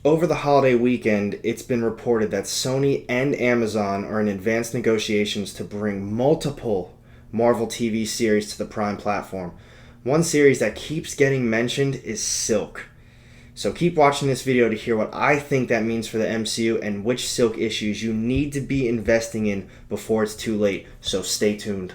Over the holiday weekend, it's been reported that Sony and Amazon are in advanced negotiations to bring multiple Marvel TV series to the Prime platform. One series that keeps getting mentioned is Silk. So keep watching this video to hear what I think that means for the MCU and which Silk issues you need to be investing in before it's too late. So stay tuned.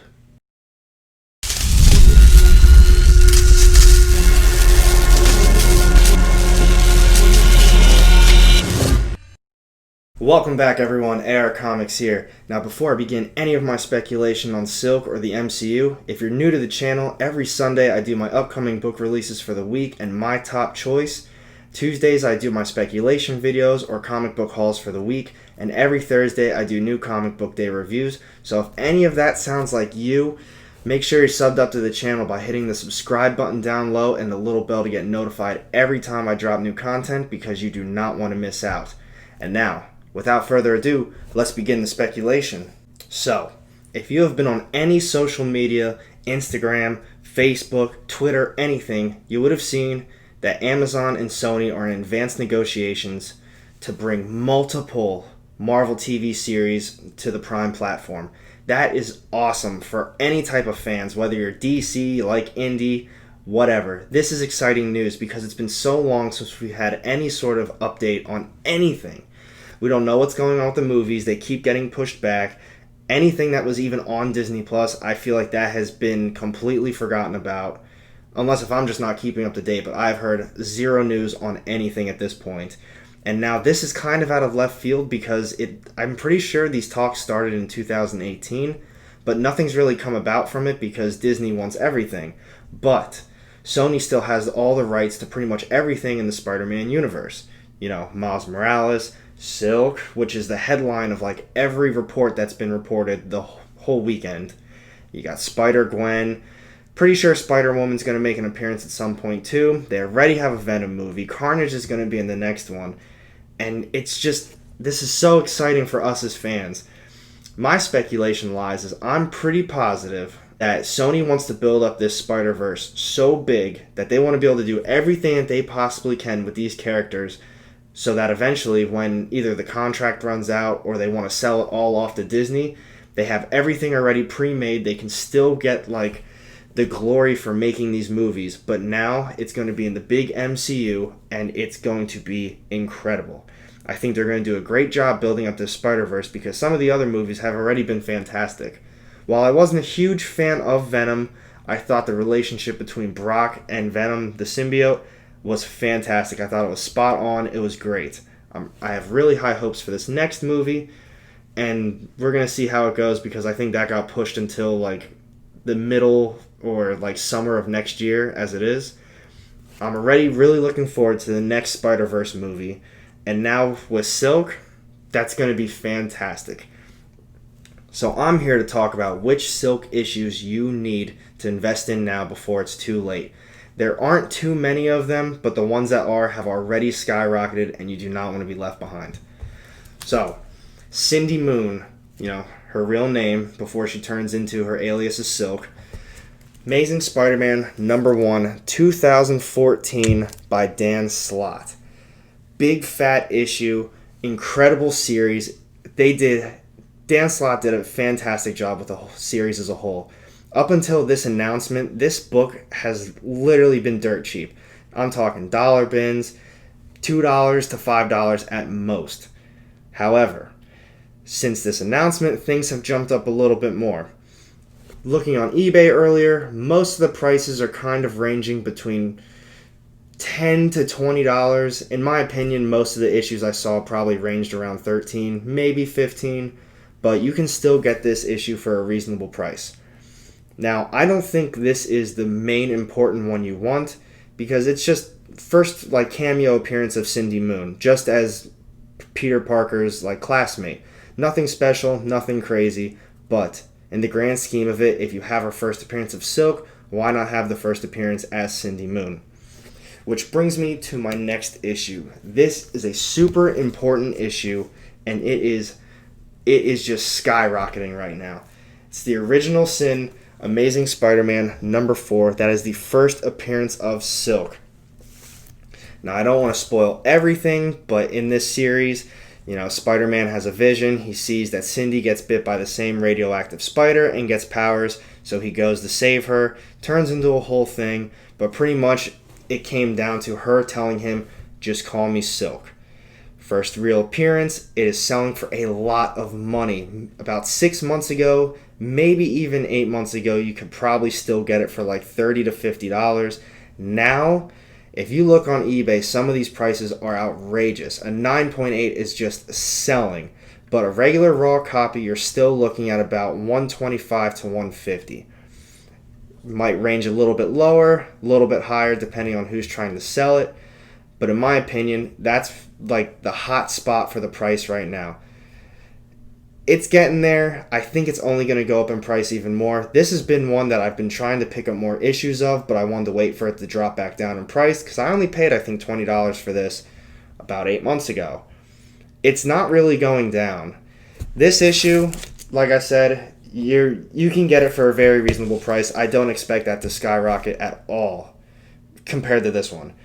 Welcome back everyone, AR Comics here. Now before I begin any of my speculation on Silk or the MCU, if you're new to the channel, every Sunday I do my upcoming book releases for the week and my top choice. Tuesdays I do my speculation videos or comic book hauls for the week, and every Thursday I do new comic book day reviews. So if any of that sounds like you, make sure you're subbed up to the channel by hitting the subscribe button down low and the little bell to get notified every time I drop new content, because you do not want to miss out. And now, without further ado, let's begin the speculation. So, if you have been on any social media, Instagram, Facebook, Twitter, anything, you would have seen that Amazon and Sony are in advanced negotiations to bring multiple Marvel TV series to the Prime platform. That is awesome for any type of fans, whether you're DC, like indie, whatever. This is exciting news because it's been so long since we had any sort of update on anything. We don't know what's going on with the movies. They keep getting pushed back. Anything that was even on Disney Plus, I feel like that has been completely forgotten about. Unless if I'm just not keeping up to date, but I've heard zero news on anything at this point. And now this is kind of out of left field because I'm pretty sure these talks started in 2018, but nothing's really come about from it because Disney wants everything. But Sony still has all the rights to pretty much everything in the Spider-Man universe. You know, Miles Morales, Silk, which is the headline of like every report that's been reported the whole weekend. You got Spider-Gwen. Pretty sure Spider-Woman's going to make an appearance at some point too. They already have a Venom movie. Carnage is going to be in the next one. And it's just, this is so exciting for us as fans. My speculation lies is I'm pretty positive that Sony wants to build up this Spider-Verse so big that they want to be able to do everything that they possibly can with these characters, so that eventually when either the contract runs out or they want to sell it all off to Disney, they have everything already pre-made. They can still get like the glory for making these movies, but now it's going to be in the big MCU and it's going to be incredible. I think they're going to do a great job building up this Spider-Verse because some of the other movies have already been fantastic. While I wasn't a huge fan of Venom, I thought the relationship between Brock and Venom, the symbiote, was fantastic. I thought it was spot on. It was great. I have really high hopes for this next movie, and we're going to see how it goes because I think that got pushed until like the middle or like summer of next year as it is. I'm already really looking forward to the next Spider-Verse movie, and now with Silk, that's going to be fantastic. So I'm here to talk about which Silk issues you need to invest in now before it's too late. There aren't too many of them, but the ones that are have already skyrocketed and you do not want to be left behind. So, Cindy Moon, her real name before she turns into her alias is Silk. Amazing Spider-Man #1, 2014 by Dan Slott. Big fat issue, incredible series. Dan Slott did a fantastic job with the whole series as a whole. Up until this announcement, this book has literally been dirt cheap. I'm talking dollar bins, $2 to $5 at most. However, since this announcement, things have jumped up a little bit more. Looking on eBay earlier, most of the prices are kind of ranging between $10 to $20. In my opinion, most of the issues I saw probably ranged around $13, maybe $15, but you can still get this issue for a reasonable price. Now, I don't think this is the main important one you want because it's just first like cameo appearance of Cindy Moon, just as Peter Parker's like classmate. Nothing special, nothing crazy, but in the grand scheme of it, if you have her first appearance of Silk, why not have the first appearance as Cindy Moon? Which brings me to my next issue. This is a super important issue, and it is just skyrocketing right now. It's the Original Sin Amazing Spider-Man #4. That is the first appearance of Silk. Now, I don't want to spoil everything, but in this series, Spider-Man has a vision. He sees that Cindy gets bit by the same radioactive spider and gets powers, so he goes to save her. Turns into a whole thing, but pretty much it came down to her telling him, just call me Silk. First real appearance, it is selling for a lot of money. About 6 months ago, maybe even 8 months ago, you could probably still get it for like $30 to $50. Now, if you look on eBay, some of these prices are outrageous. A 9.8 is just selling, but a regular raw copy, you're still looking at about $125 to $150. Might range a little bit lower, a little bit higher, depending on who's trying to sell it. But in my opinion, that's like the hot spot for the price right now. It's getting there. I think it's only going to go up in price even more. This has been one that I've been trying to pick up more issues of, but I wanted to wait for it to drop back down in price because I only paid, I think, $20 for this about 8 months ago. It's not really going down. This issue, like I said, you can get it for a very reasonable price. I don't expect that to skyrocket at all compared to this one.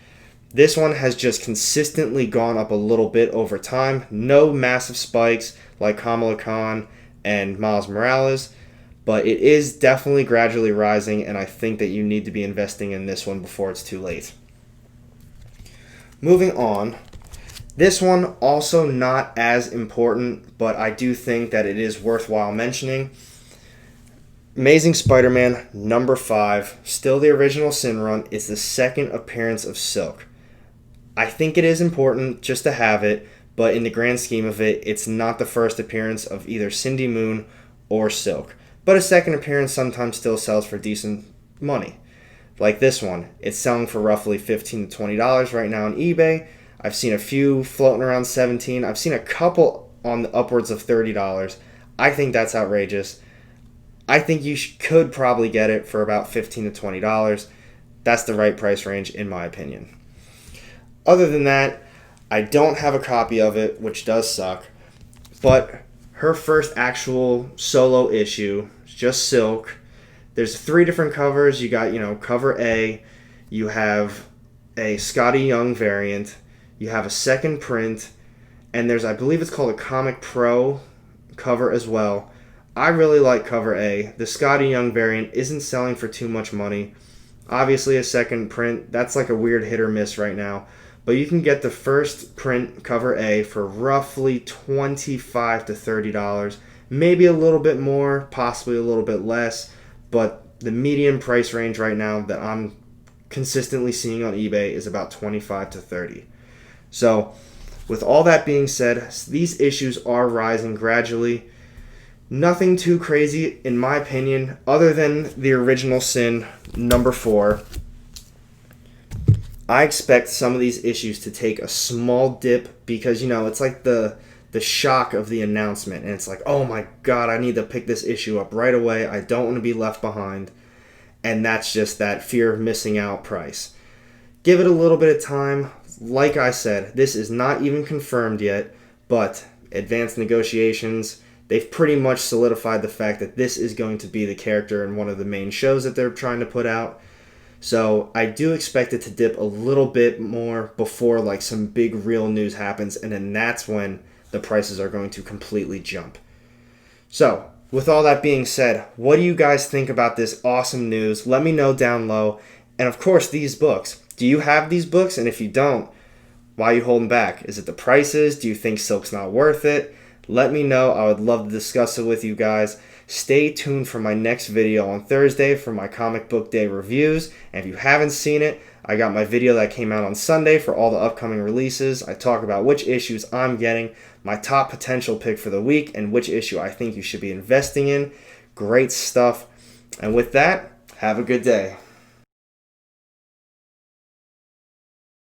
This one has just consistently gone up a little bit over time. No massive spikes like Kamala Khan and Miles Morales, but it is definitely gradually rising, and I think that you need to be investing in this one before it's too late. Moving on, this one also not as important, but I do think that it is worthwhile mentioning. Amazing Spider-Man number 5, still the original Sin run, is the second appearance of Silk. I think it is important just to have it, but in the grand scheme of it, it's not the first appearance of either Cindy Moon or Silk. But a second appearance sometimes still sells for decent money. Like this one, it's selling for roughly $15 to $20 right now on eBay. I've seen a few floating around $17. I've seen a couple on the upwards of $30. I think that's outrageous. I think you could probably get it for about $15 to $20. That's the right price range in my opinion. Other than that, I don't have a copy of it, which does suck. But her first actual solo issue, just Silk. There's 3 different covers. You got, cover A. You have a Scotty Young variant. You have a second print. And there's, I believe it's called a Comic Pro cover as well. I really like cover A. The Scotty Young variant isn't selling for too much money. Obviously, a second print, that's like a weird hit or miss right now. But you can get the first print cover A for roughly $25 to $30. Maybe a little bit more, possibly a little bit less. But the median price range right now that I'm consistently seeing on eBay is about $25 to $30. So, with all that being said, these issues are rising gradually. Nothing too crazy, in my opinion, other than the original Sin, number 4. I expect some of these issues to take a small dip because, it's like the shock of the announcement. And it's like, oh my God, I need to pick this issue up right away. I don't want to be left behind. And that's just that fear of missing out price. Give it a little bit of time. Like I said, this is not even confirmed yet, but advanced negotiations, they've pretty much solidified the fact that this is going to be the character in one of the main shows that they're trying to put out. So I do expect it to dip a little bit more before some big real news happens, and then that's when the prices are going to completely jump. So with all that being said, what do you guys think about this awesome news? Let me know down low. And of course, these books. Do you have these books? And if you don't, why are you holding back? Is it the prices? Do you think Silk's not worth it? Let me know. I would love to discuss it with you guys. Stay tuned for my next video on Thursday for my comic book day reviews. And if you haven't seen it, I got my video that came out on Sunday for all the upcoming releases. I talk about which issues I'm getting, my top potential pick for the week, and which issue I think you should be investing in. Great stuff. And with that, have a good day.